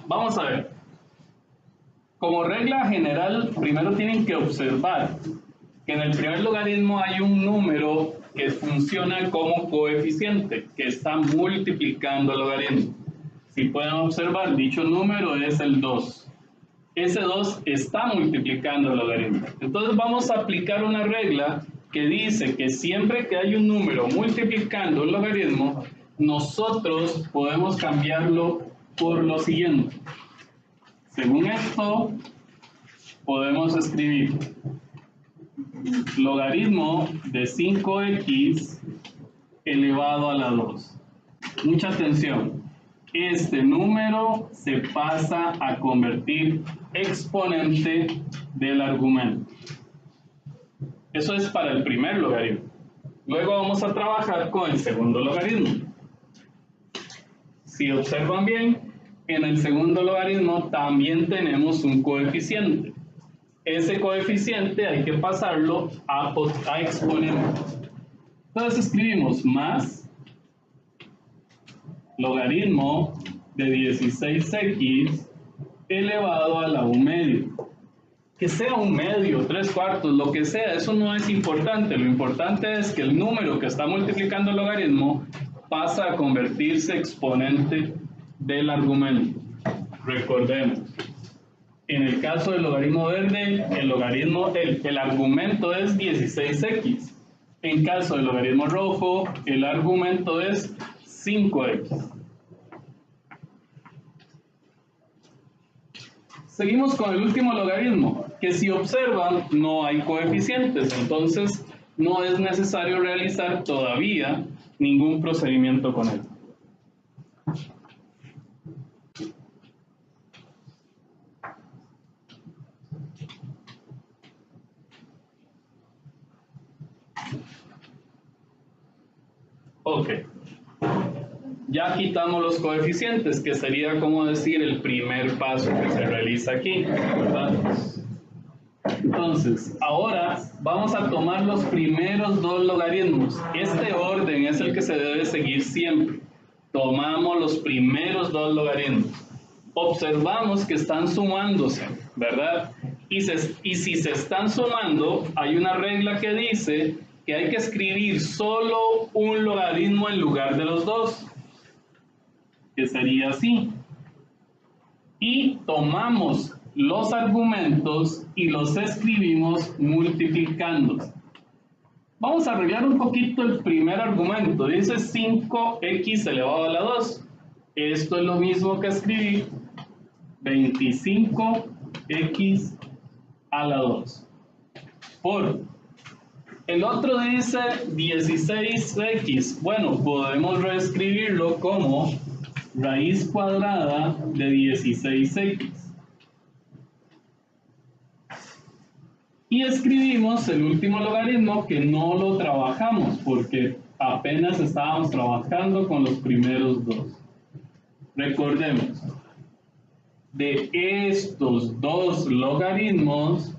Vamos a ver. Como regla general, primero tienen que observar que en el primer logaritmo hay un número que funciona como coeficiente, que está multiplicando el logaritmo. Si pueden observar, dicho número es el 2. Ese 2 está multiplicando el logaritmo. Entonces vamos a aplicar una regla que dice que siempre que hay un número multiplicando el logaritmo, nosotros podemos cambiarlo por lo siguiente. Según esto, podemos escribir logaritmo de 5x elevado a la 2. Mucha atención. Este número se pasa a convertir exponente del argumento. Eso es para el primer logaritmo. Luego vamos a trabajar con el segundo logaritmo. Si observan bien, en el segundo logaritmo también tenemos un coeficiente. Ese coeficiente hay que pasarlo a exponente. Entonces escribimos más logaritmo de 16x elevado a la 1 medio. Que sea 1 medio, 3/4, lo que sea, eso no es importante. Lo importante es que el número que está multiplicando el logaritmo pasa a convertirse exponente del argumento. Recordemos, en el caso del logaritmo verde, el argumento es 16x. En caso del logaritmo rojo, el argumento es 5x. Seguimos con el último logaritmo, que si observan no hay coeficientes, entonces no es necesario realizar todavía ningún procedimiento con él. Ok. Ya quitamos los coeficientes, que sería como decir el primer paso que se realiza aquí, ¿verdad? Entonces, ahora vamos a tomar los primeros dos logaritmos. Este orden es el que se debe seguir siempre. Tomamos los primeros dos logaritmos. Observamos que están sumándose, ¿verdad? Y si se están sumando, hay una regla que dice que hay que escribir solo un logaritmo en lugar de los dos, que sería así. Y tomamos los argumentos y los escribimos multiplicándose. Vamos a arreglar un poquito el primer argumento. Dice 5x elevado a la 2. Esto es lo mismo que escribir 25x a la 2. Por el otro dice 16x. Bueno, podemos reescribirlo como raíz cuadrada de 16x. Y escribimos el último logaritmo que no lo trabajamos porque apenas estábamos trabajando con los primeros dos. Recordemos, de estos dos logaritmos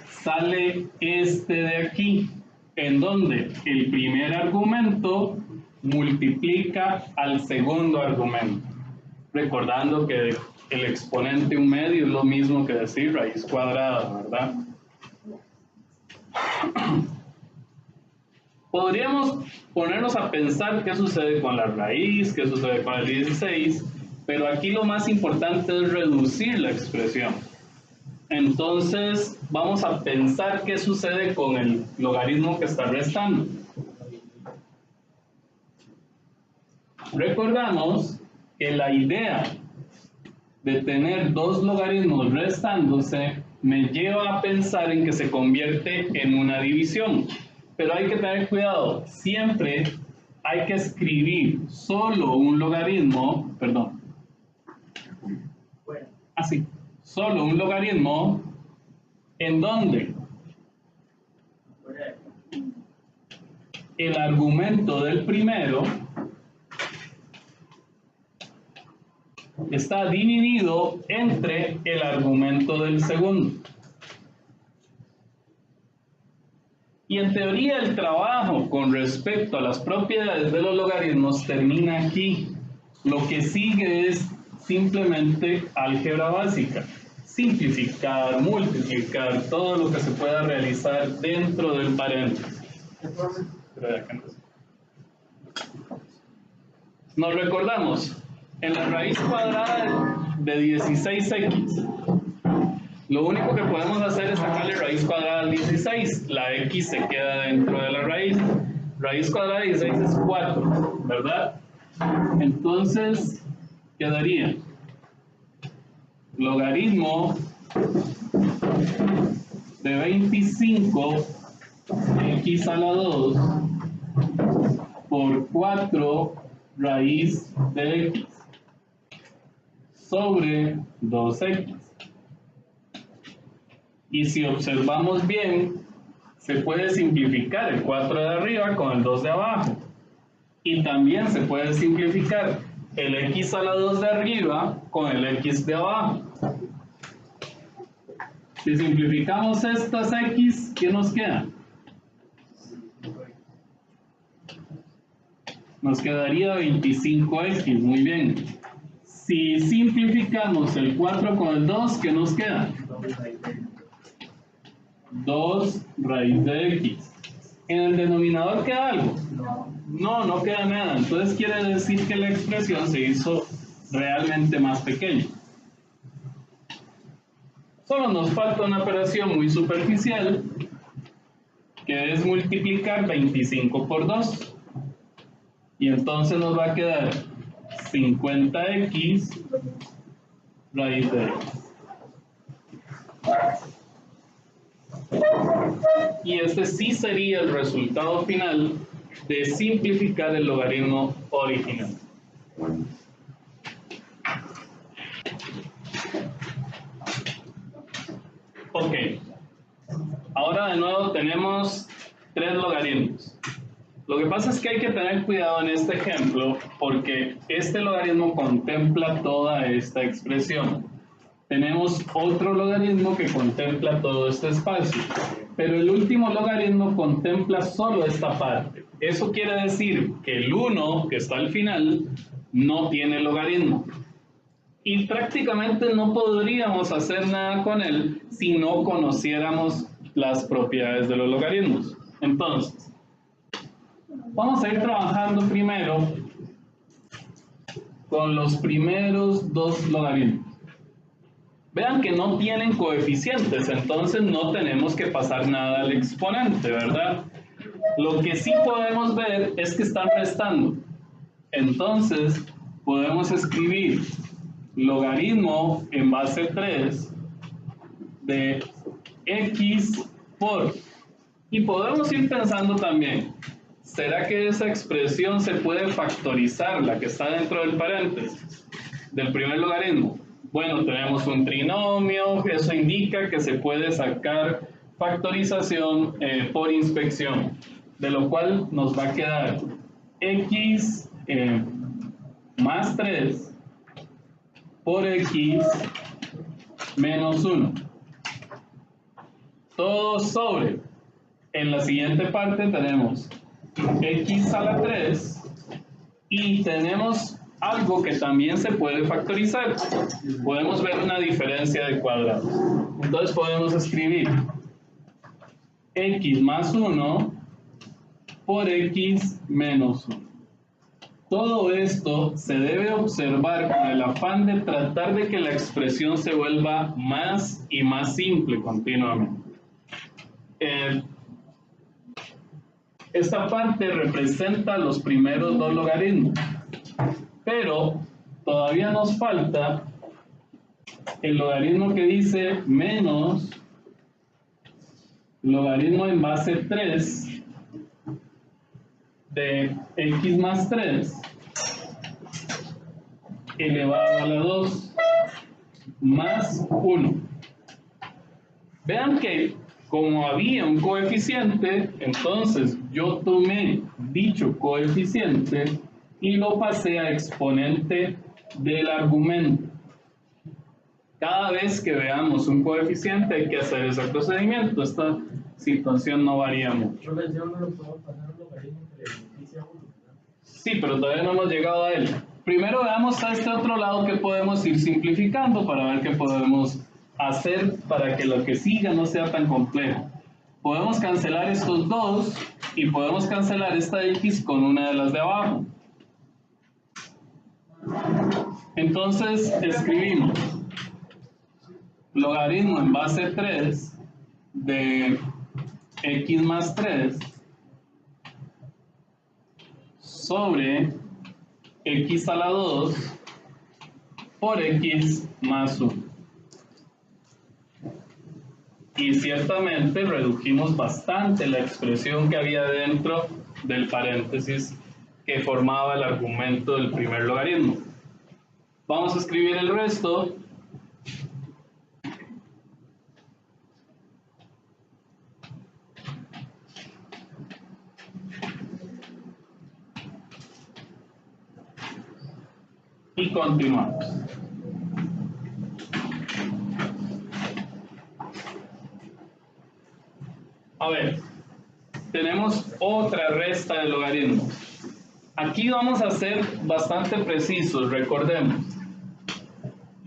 sale este de aquí, en donde el primer argumento multiplica al segundo argumento. Recordando que el exponente 1 medio es lo mismo que decir raíz cuadrada, ¿verdad? Podríamos ponernos a pensar qué sucede con la raíz, qué sucede con el 16, pero aquí lo más importante es reducir la expresión. Entonces vamos a pensar qué sucede con el logaritmo que está restando. Recordamos que la idea de tener dos logaritmos restándose me lleva a pensar en que se convierte en una división. Pero hay que tener cuidado, siempre hay que escribir solo un logaritmo, solo un logaritmo en donde el argumento del primero está dividido entre el argumento del segundo. Y en teoría el trabajo con respecto a las propiedades de los logaritmos termina aquí. Lo que sigue es simplemente álgebra básica. Simplificar, multiplicar, todo lo que se pueda realizar dentro del paréntesis. Nos recordamos, en la raíz cuadrada de 16x, lo único que podemos hacer es sacarle raíz cuadrada al 16. La x se queda dentro de la raíz. Raíz cuadrada de 16 es 4, ¿verdad? Entonces, quedaría logaritmo de 25 x a la 2 por 4 raíz de x sobre 2x. Y si observamos bien, se puede simplificar el 4 de arriba con el 2 de abajo. Y también se puede simplificar el x a la 2 de arriba con el x de abajo. Si simplificamos estas x, ¿qué nos queda? Nos quedaría 25x, muy bien. Si simplificamos el 4 con el 2, ¿qué nos queda? 2 raíz de x. ¿En el denominador queda algo? No queda nada. Entonces quiere decir que la expresión se hizo realmente más pequeña. Solo nos falta una operación muy superficial, que es multiplicar 25 por 2. Y entonces nos va a quedar 50x raíz de x. Y este sí sería el resultado final de simplificar el logaritmo original. Ok, ahora de nuevo tenemos 3 logaritmos. Lo que pasa es que hay que tener cuidado en este ejemplo porque este logaritmo contempla toda esta expresión. Tenemos otro logaritmo que contempla todo este espacio, pero el último logaritmo contempla solo esta parte. Eso quiere decir que el 1, que está al final, no tiene logaritmo. Y prácticamente no podríamos hacer nada con él si no conociéramos las propiedades de los logaritmos. Entonces, vamos a ir trabajando primero con los primeros 2 logaritmos. Vean que no tienen coeficientes, entonces no tenemos que pasar nada al exponente, ¿verdad? Lo que sí podemos ver es que están restando. Entonces, podemos escribir logaritmo en base 3 de x por... Y podemos ir pensando también, ¿será que esa expresión se puede factorizar, la que está dentro del paréntesis, del primer logaritmo? Bueno, tenemos un trinomio, eso indica que se puede sacar factorización por inspección, de lo cual nos va a quedar x más 3 por x menos 1. Todo sobre. En la siguiente parte tenemos x a la 3 y tenemos algo que también se puede factorizar. Podemos ver una diferencia de cuadrados. Entonces podemos escribir x más 1 por x menos 1. Todo esto se debe observar con el afán de tratar de que la expresión se vuelva más y más simple continuamente. Esta parte representa los primeros 2 logaritmos, pero todavía nos falta el logaritmo que dice menos logaritmo en base 3 de x más 3 elevado a la 2 más 1. Vean que como había un coeficiente, entonces yo tomé dicho coeficiente y lo pasé a exponente del argumento. Cada vez que veamos un coeficiente hay que hacer ese procedimiento. Esta situación no varía mucho. Yo menciono, no lo puedo pasar un logaritmo que le beneficia a uno, ¿verdad? Sí, pero todavía no hemos llegado a él. Primero veamos a este otro lado que podemos ir simplificando para ver qué podemos hacer para que lo que siga no sea tan complejo. Podemos cancelar estos dos y podemos cancelar esta x con una de las de abajo. Entonces escribimos logaritmo en base 3 de x más 3 sobre x a la 2 por x más 1. Y ciertamente redujimos bastante la expresión que había dentro del paréntesis que formaba el argumento del primer logaritmo. Vamos a escribir el resto. Y continuamos. A ver, tenemos otra resta de logaritmos. Aquí vamos a ser bastante precisos, recordemos.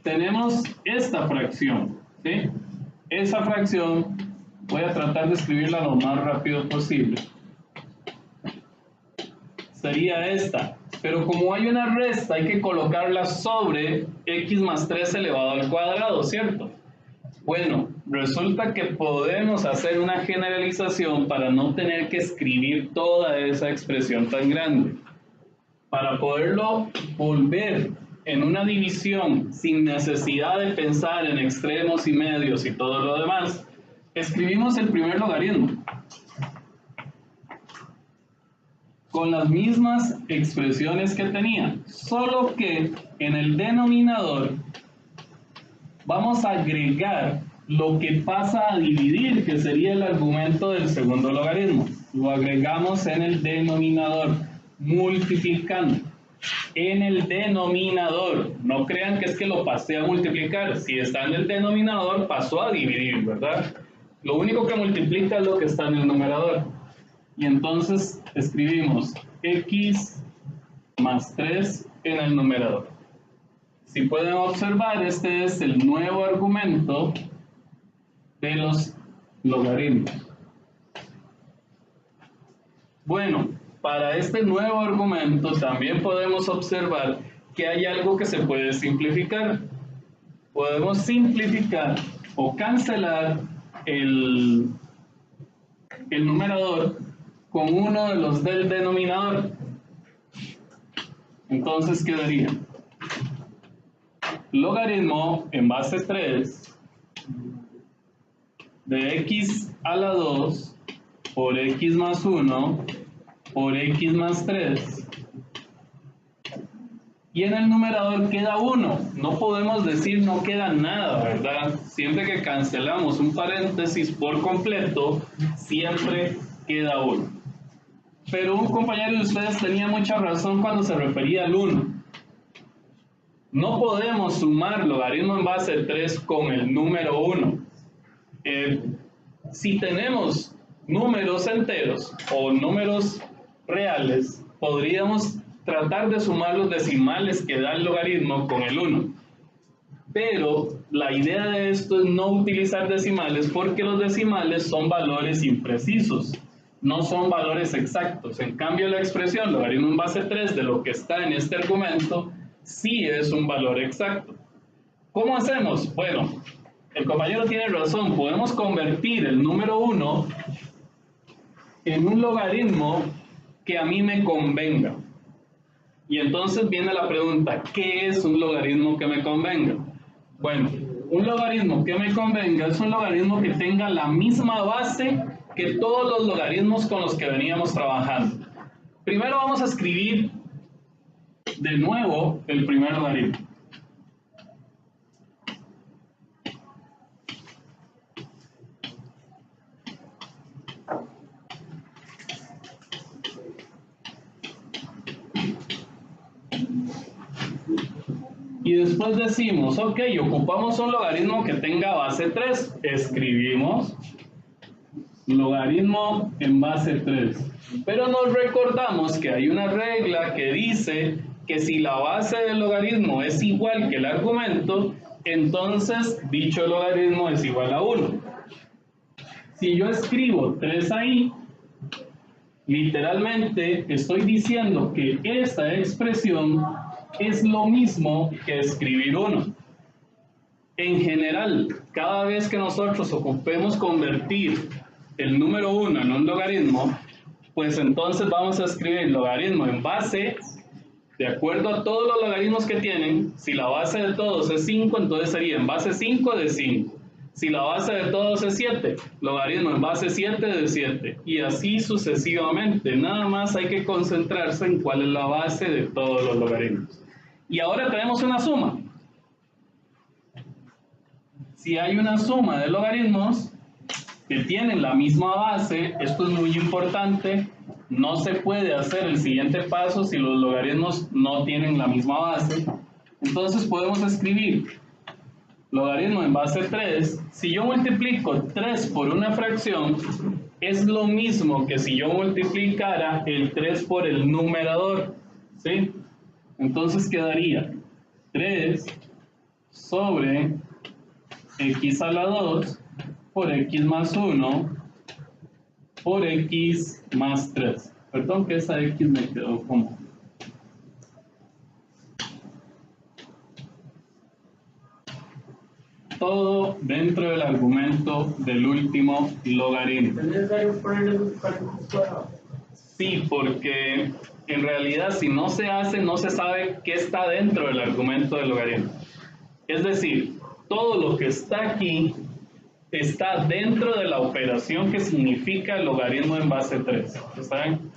Tenemos esta fracción, ¿sí? Esa fracción, voy a tratar de escribirla lo más rápido posible. Sería esta. Pero como hay una resta, hay que colocarla sobre x más 3 elevado al cuadrado, ¿cierto? Bueno, resulta que podemos hacer una generalización para no tener que escribir toda esa expresión tan grande. Para poderlo volver en una división sin necesidad de pensar en extremos y medios y todo lo demás, escribimos el primer logaritmo con las mismas expresiones que tenía, solo que en el denominador vamos a agregar lo que pasa a dividir, que sería el argumento del segundo logaritmo. Lo agregamos en el denominador, multiplicando. En el denominador, no crean que es que lo pasé a multiplicar. Si está en el denominador, pasó a dividir, ¿verdad? Lo único que multiplica es lo que está en el numerador. Y entonces escribimos x más 3 en el numerador. Si pueden observar, este es el nuevo argumento de los logaritmos. Bueno, para este nuevo argumento también podemos observar que hay algo que se puede simplificar. Podemos simplificar o cancelar el numerador con uno de los del denominador. Entonces quedaría logaritmo en base 3 de x a la 2 por x más 1 por x más 3, y en el numerador queda 1. No podemos decir no queda nada, ¿verdad? Siempre que cancelamos un paréntesis por completo, siempre queda 1. Pero un compañero de ustedes tenía mucha razón cuando se refería al 1. No podemos sumar logaritmo en base 3 con el número 1. Si tenemos números enteros o números reales, podríamos tratar de sumar los decimales que da el logaritmo con el 1. Pero la idea de esto es no utilizar decimales porque los decimales son valores imprecisos, no son valores exactos. En cambio, la expresión logaritmo en base 3 de lo que está en este argumento sí es un valor exacto. ¿Cómo hacemos? Bueno, el compañero tiene razón, podemos convertir el número 1 en un logaritmo que a mí me convenga. Y entonces viene la pregunta, ¿qué es un logaritmo que me convenga? Bueno, un logaritmo que me convenga es un logaritmo que tenga la misma base que todos los logaritmos con los que veníamos trabajando. Primero vamos a escribir de nuevo el primer logaritmo. Y después decimos, ok, ocupamos un logaritmo que tenga base 3. Escribimos logaritmo en base 3. Pero nos recordamos que hay una regla que dice que si la base del logaritmo es igual que el argumento, entonces dicho logaritmo es igual a 1. Si yo escribo 3 ahí, literalmente estoy diciendo que esta expresión es lo mismo que escribir 1. En general, cada vez que nosotros ocupemos convertir el número 1 en un logaritmo, pues entonces vamos a escribir logaritmo en base, de acuerdo a todos los logaritmos que tienen. Si la base de todos es 5, entonces sería en base 5 de 5. Si la base de todos es 7, logaritmo en base 7 de 7. Y así sucesivamente. Nada más hay que concentrarse en cuál es la base de todos los logaritmos. Y ahora tenemos una suma. Si hay una suma de logaritmos que tienen la misma base, esto es muy importante, no se puede hacer el siguiente paso si los logaritmos no tienen la misma base. Entonces podemos escribir logaritmo en base 3, si yo multiplico 3 por una fracción, es lo mismo que si yo multiplicara el 3 por el numerador, ¿sí? Entonces quedaría 3 sobre x a la 2 por x más 1 por x más 3. Perdón que esa x me quedó como... todo dentro del argumento del último logaritmo. ¿Es necesario ponerle los cálculos cuadrados? Sí, porque en realidad si no se hace, no se sabe qué está dentro del argumento del logaritmo. Es decir, todo lo que está aquí está dentro de la operación que significa el logaritmo en base 3. ¿Está bien?